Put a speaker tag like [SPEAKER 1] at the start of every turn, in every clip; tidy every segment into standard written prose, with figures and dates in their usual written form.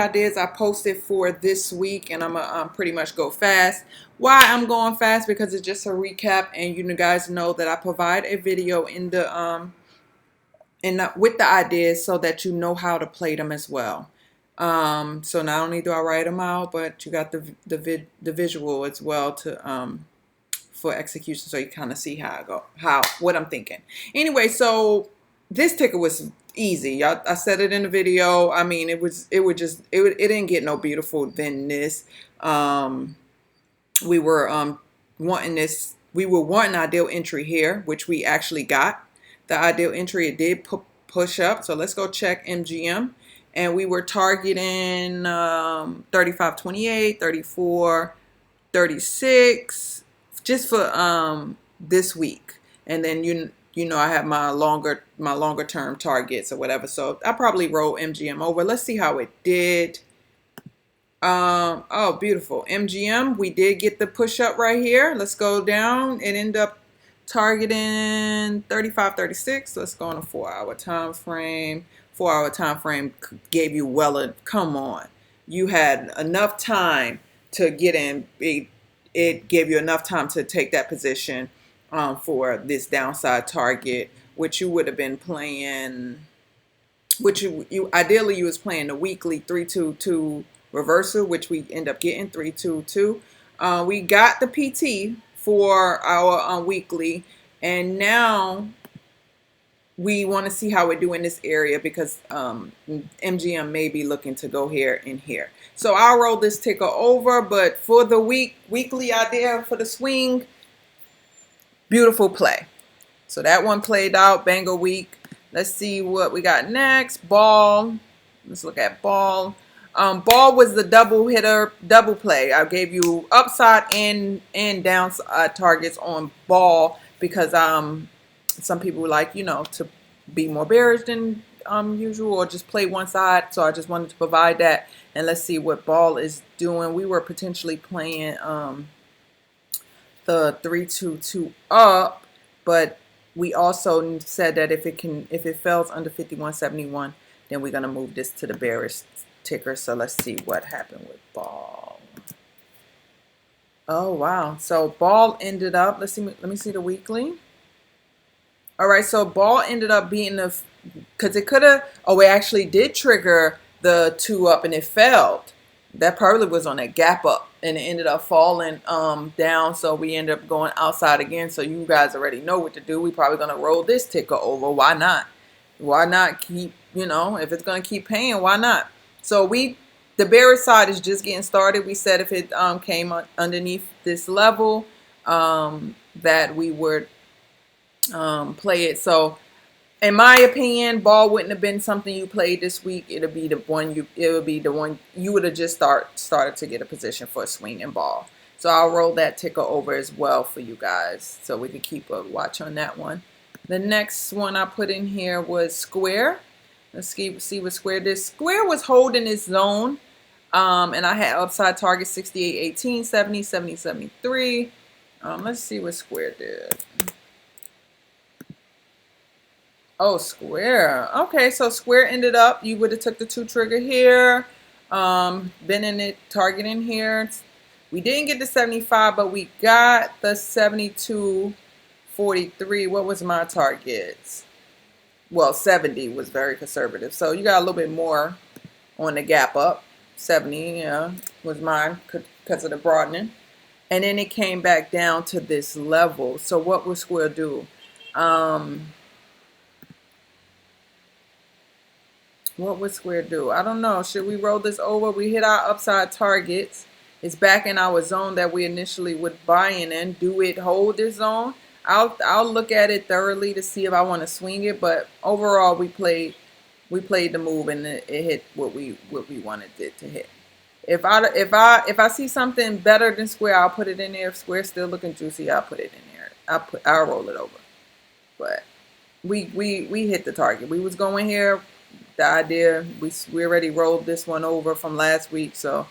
[SPEAKER 1] Ideas I posted for this week, and I'm gonna pretty much go fast. Why I'm going fast? Because it's just a recap, and you guys know that I provide a video with the ideas so that you know how to play them as well. So not only do I write them out, but you got the visual as well to for execution, so you kind of see what I'm thinking. Anyway, so this ticket was easy. I said it in the video. I mean, it didn't get no beautiful than this. We were wanting this. We were wanting ideal entry here, which we actually got. The ideal entry, it did push up. So let's go check MGM. And we were targeting 35.28, 34, 36, just for this week. And then you know I have my longer term targets or whatever. So I probably roll MGM over. Let's see how it did. Oh, beautiful. MGM, we did get the push up right here. Let's go down and end up targeting 35.36. Let's go on a 4-hour time frame. 4-hour time frame gave you come on. You had enough time to get in. It gave you enough time to take that position for this downside target, which you would have been playing, which you ideally you was playing the weekly 322 reversal, which we end up getting 322. We got the PT for our weekly, and now we want to see how we do in this area because MGM may be looking to go here and here. So I'll roll this ticker over, but for the weekly idea for the swing, beautiful play. So that one played out, banger week. Let's see what we got next. Ball. Let's look at ball. Ball was the double play. I gave you upside and downside targets on ball because some people like, to be more bearish than usual or just play one side. So I just wanted to provide that. And let's see what ball is doing. We were potentially playing the 322 up, but we also said that if it fails under 51.71, then we're gonna move this to the bearish ticker. So let's see what happened with ball. Oh wow! So ball ended up. Let me see the weekly. All right, so ball ended up being because it could have. Oh, it actually did trigger the 2 up, and it failed. That probably was on a gap up, and it ended up falling down. So we ended up going outside again. So you guys already know what to do. We probably gonna roll this ticker over. Why not? Why not keep? If it's gonna keep paying, why not? So the bearish side is just getting started. We said if it came underneath this level, that we would play it. So in my opinion, ball wouldn't have been something you played this week. It would be the one you would have just started to get a position for a swing and ball. So I'll roll that ticker over as well for you guys so we can keep a watch on that one. The next one I put in here was Square. Let's see what Square did. Square was holding its zone, and I had upside target 68.18, 70, 70, 73. Let's see what Square did. Oh, Square. Okay, so Square ended up, you would have took the 2 trigger here, been in it, targeting here. We didn't get the 75, but we got the 72.43. What was my target? Well, 70 was very conservative. So you got a little bit more on the gap up. 70, yeah, was mine because of the broadening. And then it came back down to this level. So what would Square do? What would Square do? I don't know. Should we roll this over? We hit our upside targets. It's back in our zone that we initially would buy in. Do it hold this zone? I'll look at it thoroughly to see if I want to swing it. But overall, we played the move and it hit what we wanted it to hit. If I see something better than Square, I'll put it in there. If Square's still looking juicy, I'll put it in there. I'll roll it over. But we hit the target. We was going here. The idea, we already rolled this one over from last week, so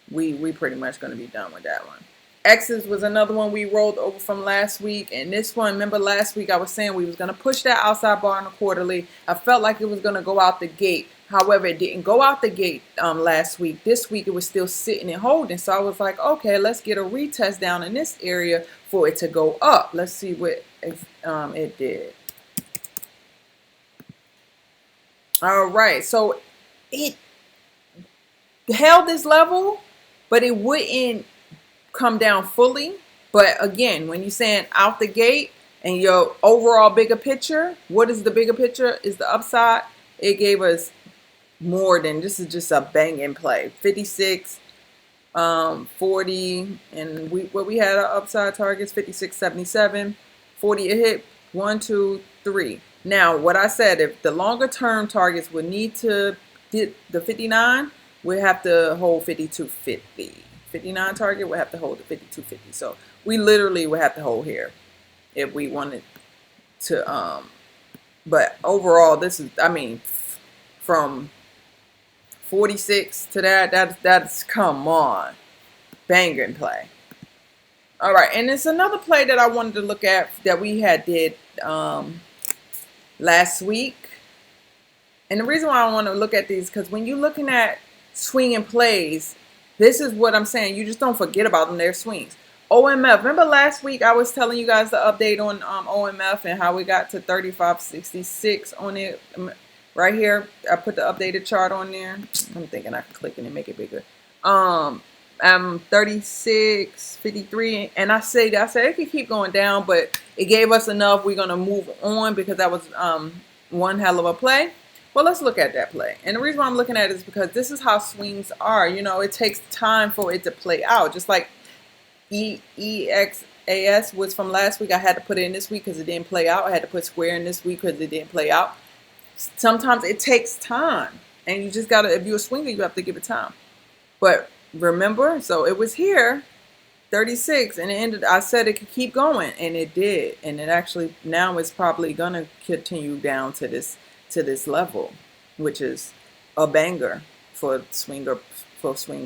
[SPEAKER 1] we pretty much going to be done with that one. X's was another one we rolled over from last week, and this one, remember last week I was saying we was going to push that outside bar on the quarterly. I felt like it was going to go out the gate However, it didn't go out the gate last week. This week, it was still sitting and holding. So I was like, okay, let's get a retest down in this area for it to go up. Let's see what it did. All right, so it held this level, but it wouldn't come down fully. But again, when you're saying out the gate and your overall bigger picture, what is the bigger picture? Is the upside. It gave us more than, this is just a banging play. 56, 40, and what we had our upside targets, 56, 77, 40 a hit, 1, 2, 3. Now, what I said, if the longer term targets would need to hit the 59, we have to hold 52.50. 59 target, we have to hold the 52.50. So we literally would have to hold here if we wanted to. But overall, this is, I mean, from 46 to that's come on, banging play. All right, and it's another play that I wanted to look at that we had did last week. And the reason why I want to look at these, because when you're looking at swinging plays, this is what I'm saying. You just don't forget about them. They're swings. OMF. Remember last week I was telling you guys the update on OMF and how we got to 35.66 on it. Right here, I put the updated chart on there. I'm thinking I can click it and make it bigger. 36.53, and I said it could keep going down, but it gave us enough. We're gonna move on because that was one hell of a play. Well, let's look at that play. And the reason why I'm looking at it is because this is how swings are. You know, it takes time for it to play out. Just like EXAS was from last week. I had to put it in this week because it didn't play out. I had to put square in this week because it didn't play out. Sometimes it takes time. And you just got to, if you're a swinger, you have to give it time. But remember, so it was here, 36, and it ended, I said it could keep going, and it did. And it actually, now it's probably going to continue down to this level, which is a banger for swing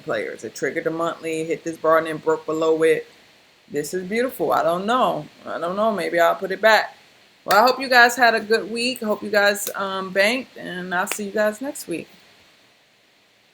[SPEAKER 1] players. It triggered the monthly, hit this bar and then broke below it. This is beautiful. I don't know. Maybe I'll put it back. Well, I hope you guys had a good week. I hope you guys banked, and I'll see you guys next week.